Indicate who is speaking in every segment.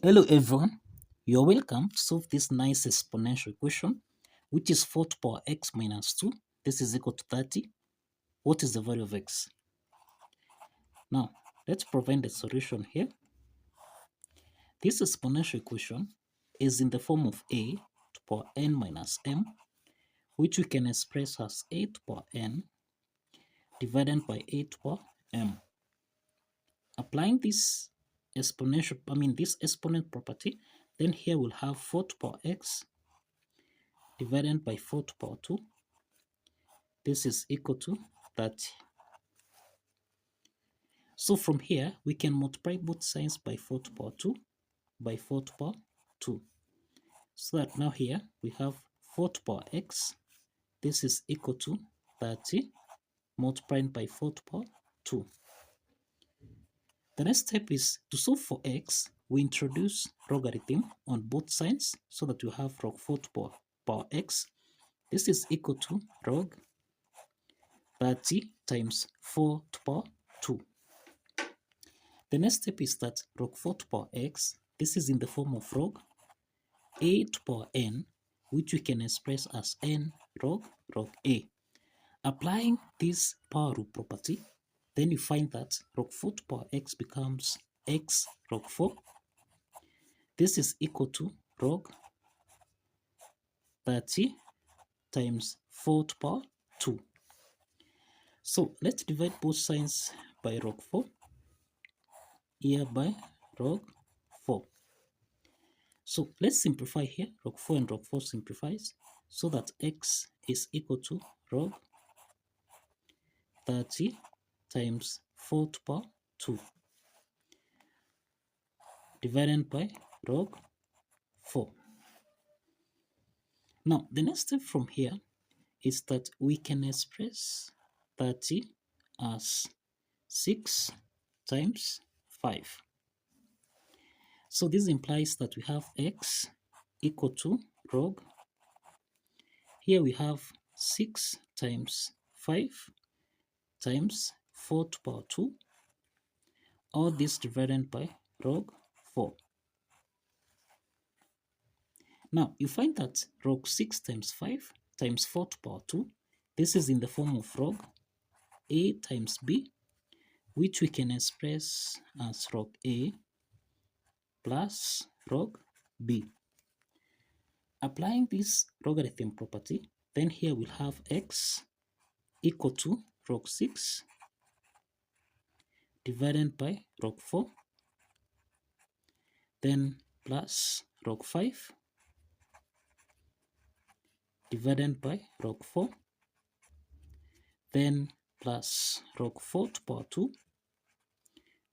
Speaker 1: Hello everyone, you're welcome to solve this nice exponential equation, which is 4 to power x minus 2. This is equal to 30. What is the value of x? Now, let's provide the solution here. This exponential equation is in the form of a to power n minus m, which we can express as a to power n divided by a to power m. Applying this this exponent property, then here we'll have 4 to power x divided by 4 to power 2. This is equal to 30. So from here, we can multiply both sides by 4 to power 2 by 4 to power 2. So that now here we have 4 to power x. This is equal to 30 multiplied by 4 to power 2. The next step is to solve for x. We introduce logarithm on both sides so that we have log 4 to power x. This is equal to log 30 times 4 to power 2. The next step is that log 4 to power x, this is in the form of log a to power n, which we can express as n log a. Applying this power rule property, then you find that log 4 to power x becomes x log 4. This is equal to log 30 times 4 to power 2. So let's divide both sides by log 4. Here by log 4. So let's simplify here. Log 4 and log 4 simplifies so that x is equal to log 30 times 4 to power 2 divided by log 4. Now the next step from here is that we can express 30 as 6 times 5. So this implies that we have x equal to log. Here we have 6 times 5 times 4 to power 2. All this divided by log 4. Now you find that log 6 times 5 times 4 to power 2. This is in the form of log a times b, which we can express as log a plus log b. Applying this logarithm property, then here we'll have x equal to log 6 divided by log 4, then plus log 5 divided by log 4, then plus log 4 to power 2,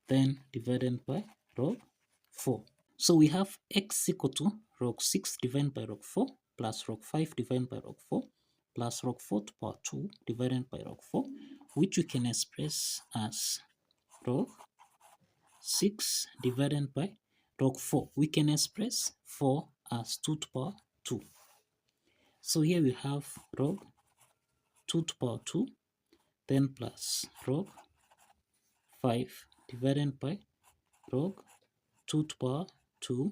Speaker 1: then divided by log 4. So we have x equal to log 6 divided by log 4 plus log 5 divided by log 4 plus log 4 to power 2 divided by log 4, which we can express as log 6 divided by log 4. We can express 4 as 2 to power 2. So here we have log 2 to power 2, then plus log 5 divided by log 2 to power 2,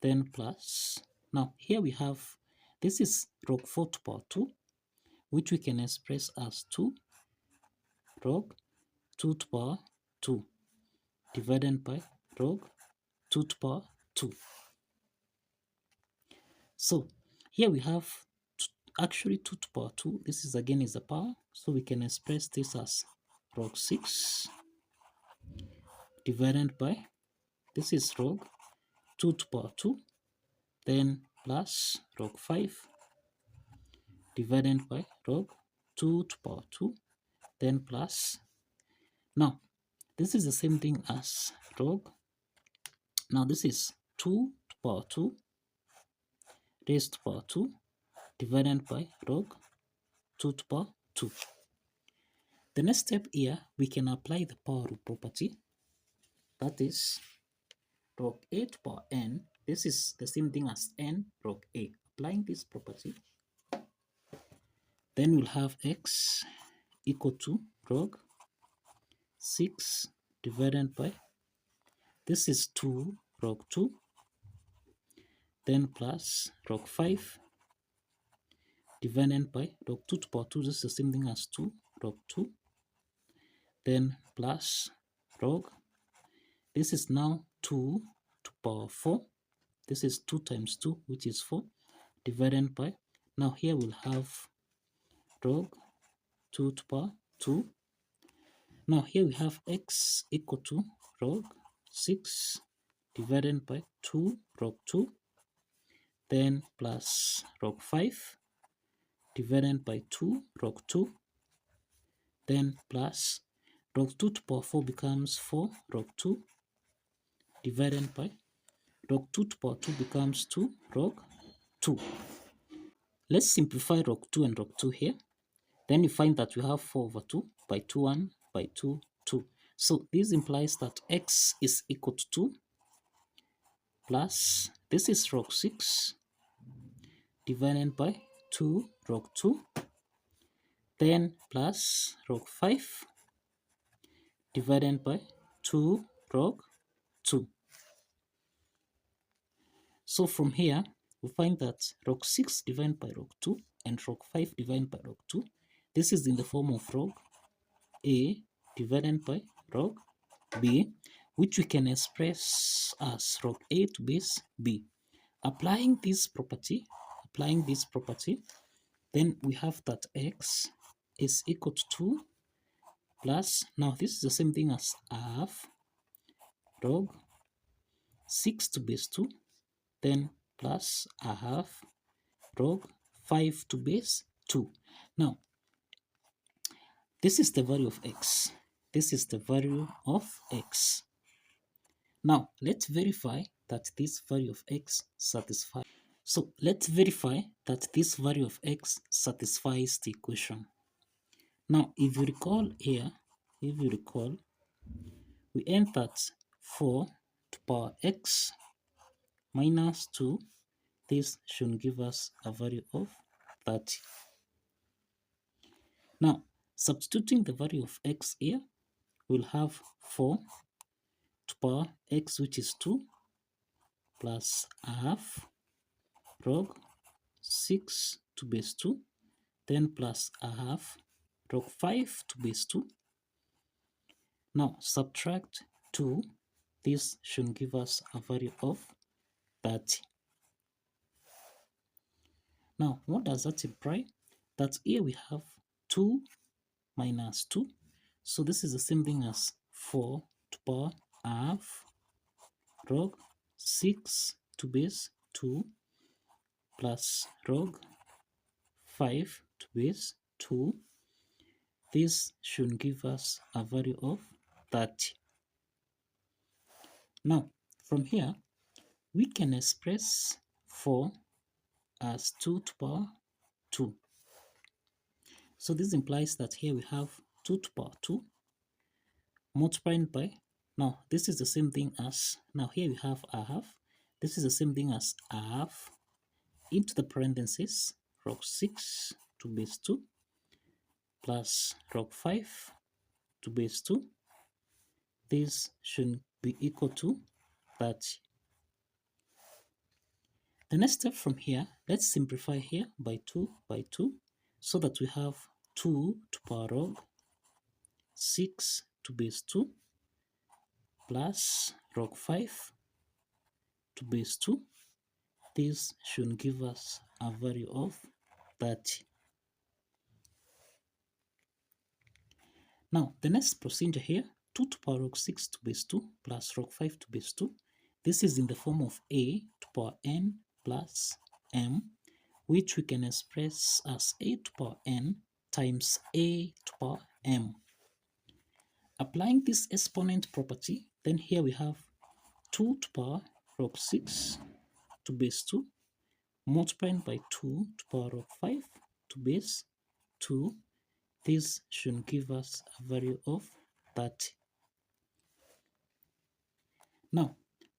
Speaker 1: then plus, now here we have, this is log 4 to power 2, which we can express as 2 log 2 to power 2 divided by log 2 to power 2. So here we have actually 2 to power 2. This is again is a power, so we can express this as log 6 divided by, this is log 2 to power 2, then plus log 5 divided by log 2 to power 2, then plus, now this is the same thing as log, now this is 2 to power 2 raised to power 2 divided by log 2 to power 2. The next step here, we can apply the power rule property, that is log a to power n. This is the same thing as n log a. Applying this property, then we'll have x equal to log 6 divided by, this is 2 log 2 then plus log 5 divided by log 2 to power 2. This is the same thing as 2 log 2, then plus log, this is now 2 to power 4. This is 2 times 2, which is 4, divided by, now here we'll have log 2 to power 2. Now here we have x equal to log 6 divided by 2 log 2, then plus log 5 divided by 2 log 2, then plus log 2 to power 4 becomes 4 log 2 divided by log 2 to power 2 becomes 2 log 2. Let's simplify log 2 and log 2 here. Then you find that we have 4 over 2 by 2, 1 by 2, 2. So this implies that x is equal to 2 plus, this is log 6 divided by 2 log 2, then plus log 5 divided by 2 log 2. So from here, we find that log 6 divided by log 2 and log 5 divided by log 2, this is in the form of log A divided by log B, which we can express as log A to base B. Applying this property, then we have that x is equal to 2 plus, now this is the same thing as half log 6 to base 2, then plus a half log 5 to base 2. Now, this is the value of x. This is the value of x. Now, let's verify that this value of x satisfies. So, let's verify that this value of x satisfies the equation. Now, if you recall here, we end that 4 to power x minus 2, this should give us a value of 30. Now, substituting the value of x here, we'll have 4 to power x, which is 2, plus a half log 6 to base 2, then plus a half log 5 to base 2. Now, subtract 2, this should give us a value of 30. Now, what does that imply? That here we have 2 minus 2. So this is the same thing as 4 to power half log 6 to base 2 plus log 5 to base 2. This should give us a value of 30. Now, from here, we can express 4 as 2 to power 2. So this implies that here we have 2 to power 2 multiplied by, now this is the same thing as, now here we have a half, this is the same thing as a half into the parentheses log 6 to base 2 plus log 5 to base 2. This should be equal to 30. The next step from here, let's simplify here by 2 so that we have 2 to power log 6 to base 2 plus log 5 to base 2. This should give us a value of 30. Now, the next procedure here, 2 to power log 6 to base 2 plus log 5 to base 2. This is in the form of a to power n plus m, which we can express as a to power n times a to power m. Applying this exponent property, then here we have 2 to power log 6 to base 2 multiplied by 2 to power log 5 to base 2. This should give us a value of 30. Now,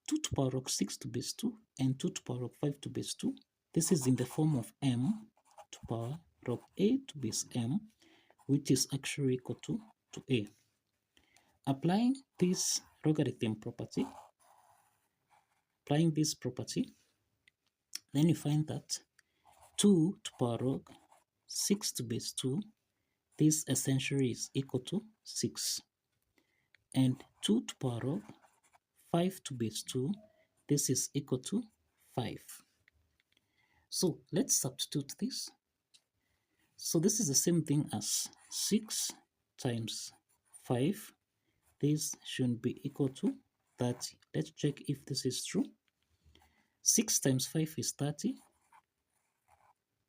Speaker 1: 2 to power log 6 to base 2 and 2 to power log 5 to base 2. This is in the form of m to power log a to base m, which is actually equal to a. Applying this logarithm property, then you find that 2 to power log 6 to base 2, this essentially is equal to 6. And 2 to power log 5 to base 2, this is equal to 5. So let's substitute this. So this is the same thing as 6 times 5. This should be equal to 30. Let's check if this is true. 6 times 5 is 30,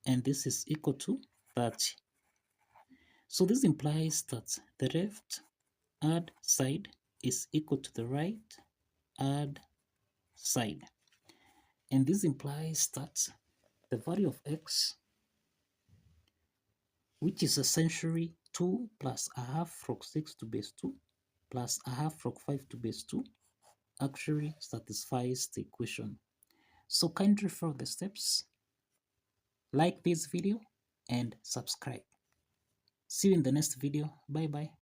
Speaker 1: and this is equal to 30. So this implies that the left hand side is equal to the right hand side. And this implies that the value of x, which is essentially 2 plus a half log 6 to base 2 plus a half log 5 to base 2, actually satisfies the equation. So kindly follow the steps, like this video, and subscribe. See you in the next video. Bye bye.